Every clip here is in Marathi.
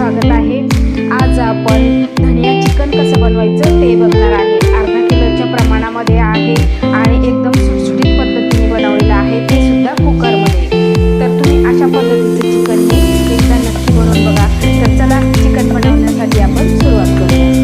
स्वागत आहे। आज आपण धनिया चिकन कसं बनवायचं ते बघणार आहे। अर्धा किलोच्या प्रमाणामध्ये आहे आणि एकदम सुटसुटीत पद्धतीने बनवलेलं आहे, ते सुद्धा कुकरमध्ये। तर तुम्ही अशा पद्धतीचं चिकन हे एकदा नक्की बनवून बघा। तर चला चिकन बनवण्यासाठी आपण सुरुवात करूया।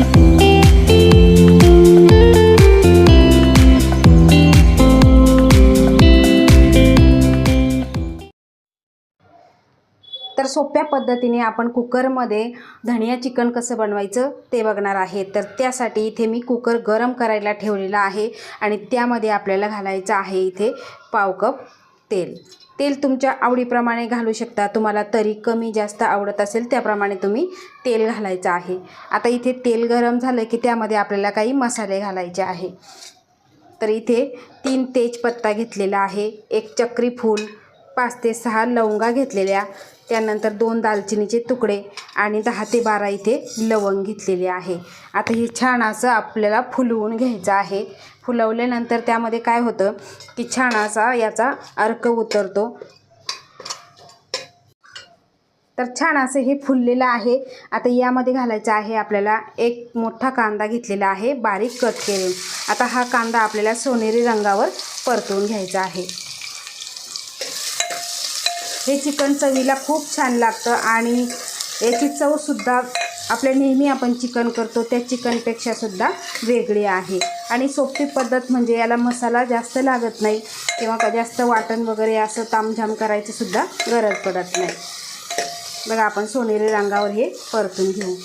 तर सोप्या पद्धतीने आपण कुकरमध्ये धनिया चिकन कसं बनवायचं ते बघणार आहे। तर त्यासाठी इथे मी कुकर गरम करायला ठेवलेला आहे आणि त्यामध्ये आपल्याला घालायचं आहे इथे पाव कप तेल। तेल तुमच्या आवडीप्रमाणे घालू शकता, तुम्हाला तरी कमी जास्त आवडत असेल त्याप्रमाणे तुम्ही तेल घालायचं आहे। आता इथे तेल गरम झालं की त्यामध्ये आपल्याला काही मसाले घालायचे आहे। तर इथे 3 तेजपत्ता घेतलेला आहे, 1 चक्री फूल, 5 ते 6 लवंगा घेतलेल्या, त्यानंतर 2 दालचिनीचे तुकडे आणि 10 ते 12 इथे लवंग घेतलेले आहे। आता हे छान असं आपल्याला फुलवून घ्यायचं आहे। फुलवल्यानंतर त्यामध्ये काय होतं की छान असा याचा अर्क उतरतो। तर छान असं हे फुललेलं आहे। आता यामध्ये घालायचं आहे आपल्याला 1 मोठा कांदा घेतलेला आहे, बारीक कट केलेला। आता हा कांदा आपल्याला सोनेरी रंगावर परतवून घ्यायचा आहे। हे चिकन चवीला खूप छान लागतं आणि याची चवसुद्धा आपल्या नेहमी आपण चिकन करतो त्या चिकनपेक्षा सुद्धा वेगळी आहे। आणि सोपी पद्धत म्हणजे याला मसाला जास्त लागत नाही किंवा जास्त वाटण वगैरे असं तामझाम करायची सुद्धा गरज पडत नाही। बघा आपण सोनेरी रंगावर हे परतून घेऊ।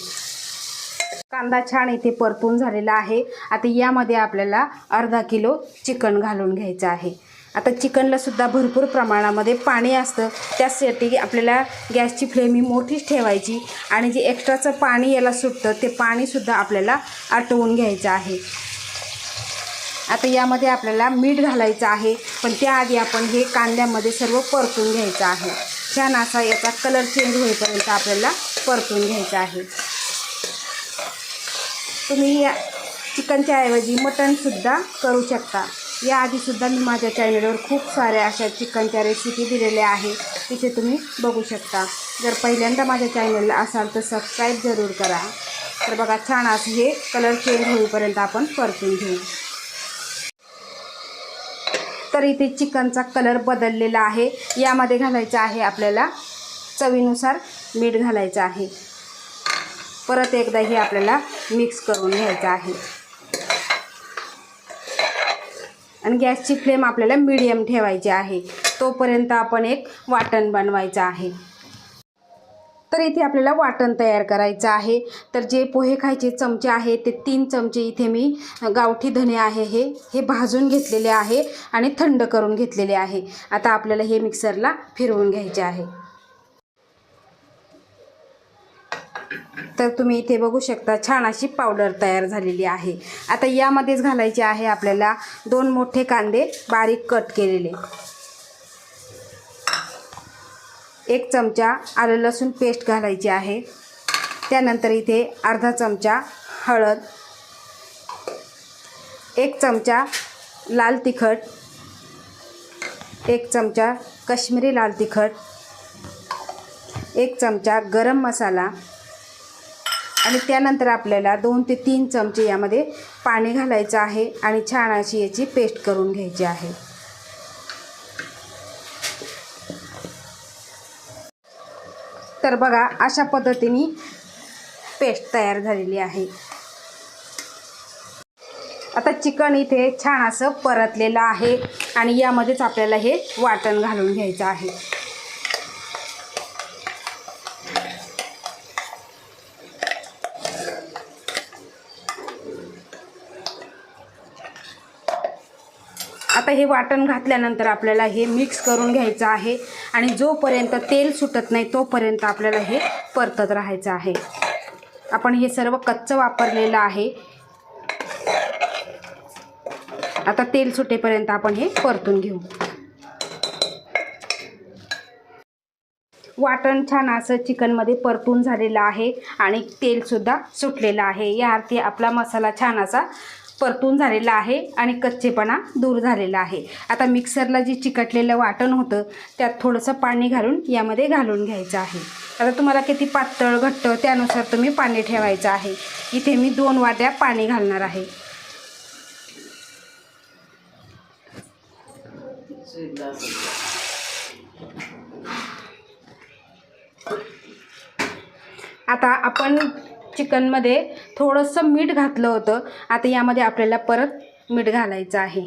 कांदा छान इथे परतून झालेला आहे। आता यामध्ये आपल्याला अर्धा किलो चिकन घालून घ्यायचं आहे। आता चिकनला सुद्धा भरपूर प्रमाणामध्ये पाणी असतं, त्यासाठी आपल्याला गॅसची फ्लेम ही मोठीच ठेवायची आणि जे एक्स्ट्राचं पाणी याला सुटतं ते पाणीसुद्धा आपल्याला आटवून घ्यायचं आहे। आता यामध्ये आपल्याला मीठ घालायचं आहे, पण त्याआधी आपण हे कांद्यामध्ये सर्व परतून घ्यायचं आहे। छान असा याचा कलर चेंज होईपर्यंत आपल्याला परतून घ्यायचं आहे। तुम्ही या चिकनच्या ऐवजी मटणसुद्धा करू शकता। याआधीसुद्धा मी माझ्या चॅनलवर खूप साऱ्या अशा चिकनच्या रेसिपी दिलेल्या आहे, तिथे तुम्ही बघू शकता। जर पहिल्यांदा माझ्या चॅनलला असाल तर सबस्क्राईब जरूर करा। तर बघा छान असं हे कलर चेंज होईपर्यंत आपण परतून घेऊ। तर इथे चिकनचा कलर बदललेला आहे। यामध्ये घालायचं आहे आपल्याला चवीनुसार मीठ घालायचं आहे। परत एकदा हे आपल्याला मिक्स करून घ्यायचं आहे आणि गॅसची फ्लेम आपल्याला मीडियम ठेवायची आहे। तोपर्यंत आपण एक वाटण बनवायचं आहे। तर इथे आपल्याला वाटण तयार करायचं आहे। तर जे पोहे खायचे चमचे आहे ते 3 चमचे इथे मी गावठी धने आहे हे भाजून घेतलेले आहे आणि थंड करून घेतलेले आहे। आता आपल्याला हे मिक्सरला फिरवून घ्यायचे आहे। तर तुम्ही इथे बघू शकता छान अशी पावडर तयार झालेली आहे। आता यामध्येच घालायचे आहे आपल्याला 2 मोठे कांदे बारीक कट केलेले, 1 चमचा आलं लसूण पेस्ट घालायची आहे। त्यानंतर इथे अर्धा चमचा हळद, 1 चमचा लाल तिखट, 1 चमचा काश्मीरी लाल तिखट, 1 चमचा गरम मसाला आणि त्यानंतर आपल्याला 2 ते 3 चमचे यामध्ये पाणी घालायचं आहे आणि छान अशी याची पेस्ट करून घ्यायची आहे। तर बघा अशा पद्धतीने पेस्ट तयार झालेली आहे। आता चिकन इथे छान असं परतलेलं आहे आणि यामध्येच आपल्याला हे वाटण घालून घ्यायचं आहे। आता हे वाटण घातल्यानंतर आपल्याला हे मिक्स करून घ्यायचं आहे आणि जोपर्यंत तेल सुटत नाही तोपर्यंत आपल्याला हे परतत राहायचं आहे। आपण हे सर्व कच्चं वापरलेलं आहे। आता तेल सुटेपर्यंत आपण हे परतून घेऊ। वाटण छान असं चिकनमध्ये परतून झालेलं आहे आणि तेलसुद्धा सुटलेलं आहे। या अर्थी आपला मसाला छान असा परतून झालेला आहे आणि कच्चेपणा दूर झालेला आहे. आता मिक्सरला जे चिकटलेलं वाटण होतं त्यात थोडंसं पाणी घालून यामध्ये घालून घ्यायचं आहे. आता तुम्हाला किती पातळ घट्ट त्यानुसार तुम्ही पाणी ठेवायचं आहे. इथे मी 2 वाट्या पाणी घालणार आहे. आता आपण चिकनमध्ये थोडंसं मीठ घातलं होतं. आता यामध्ये आपल्याला परत मीठ घालायचं आहे.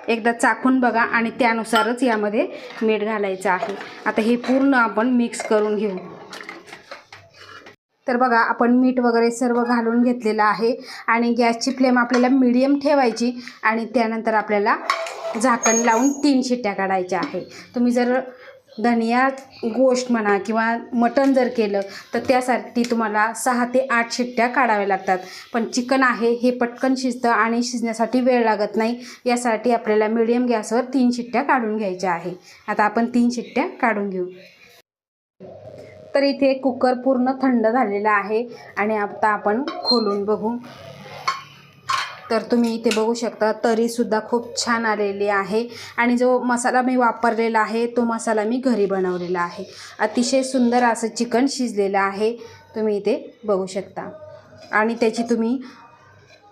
एकदा चाखून बघा आणि त्यानुसारच यामध्ये मीठ घालायचं आहे. आता हे पूर्ण आपण मिक्स करून घेऊ. तर बघा आपण मीठ वगैरे सर्व घालून घेतलेलं आहे आणि गॅसची फ्लेम आपल्याला मीडियम ठेवायची आणि त्यानंतर आपल्याला झाकण लावून 3 शिट्ट्या काढायच्या आहे. तुम्ही जर धनिया गोश्त म्हणा किंवा मटण जर केलं तर त्यासाठी तुम्हाला 6 ते 8 शिट्ट्या काढाव्या लागतात. पण चिकन आहे हे पटकन शिजतं आणि शिजण्यासाठी वेळ लागत नाही. यासाठी आपल्याला मीडियम गॅसवर 3 शिट्ट्या काढून घ्यायच्या आहे. आता आपण 3 शिट्ट्या काढून घेऊ. तर इथे कुकर पूर्ण थंड झालेला आहे आणि आता आपण खोलून बघू. तर तुम्ही इथे बघू शकता तरीसुद्धा खूप छान आलेली आहे आणि जो मसाला मी वापरलेला आहे तो मसाला मी घरी बनवलेला आहे. अतिशय सुंदर असं चिकन शिजलेलं आहे. तुम्ही इथे बघू शकता आणि त्याची तुम्ही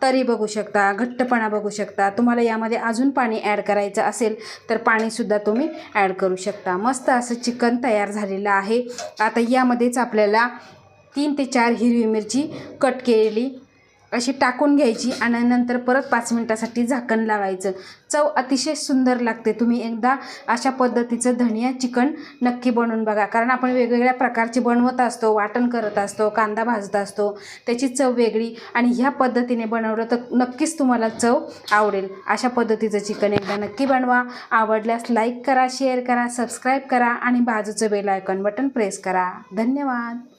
तरी बघू शकता, घट्टपणा बघू शकता. तुम्हाला यामध्ये अजून पाणी ॲड करायचं असेल तर पाणीसुद्धा तुम्ही ॲड करू शकता. मस्त असं चिकन तयार झालेलं आहे. आता यामध्येच आपल्याला 3 ते 4 हिरवी मिरची कट केलेली अशी टाकून घ्यायची आणि नंतर परत 5 मिनिटासाठी झाकण लावायचं. चव अतिशय सुंदर लागते. तुम्ही एकदा अशा पद्धतीचं धनिया चिकन नक्की बनवून बघा. कारण आपण वेगवेगळ्या प्रकारचे बनवत असतो, वाटण करत असतो, कांदा भाजत असतो, त्याची चव वेगळी आणि ह्या पद्धतीने बनवलं तर नक्कीच तुम्हाला चव आवडेल. अशा पद्धतीचं चिकन एकदा नक्की बनवा. आवडल्यास लाईक करा, शेअर करा, सबस्क्राईब करा आणि बाजूचं बेल आयकॉन बटन प्रेस करा. धन्यवाद.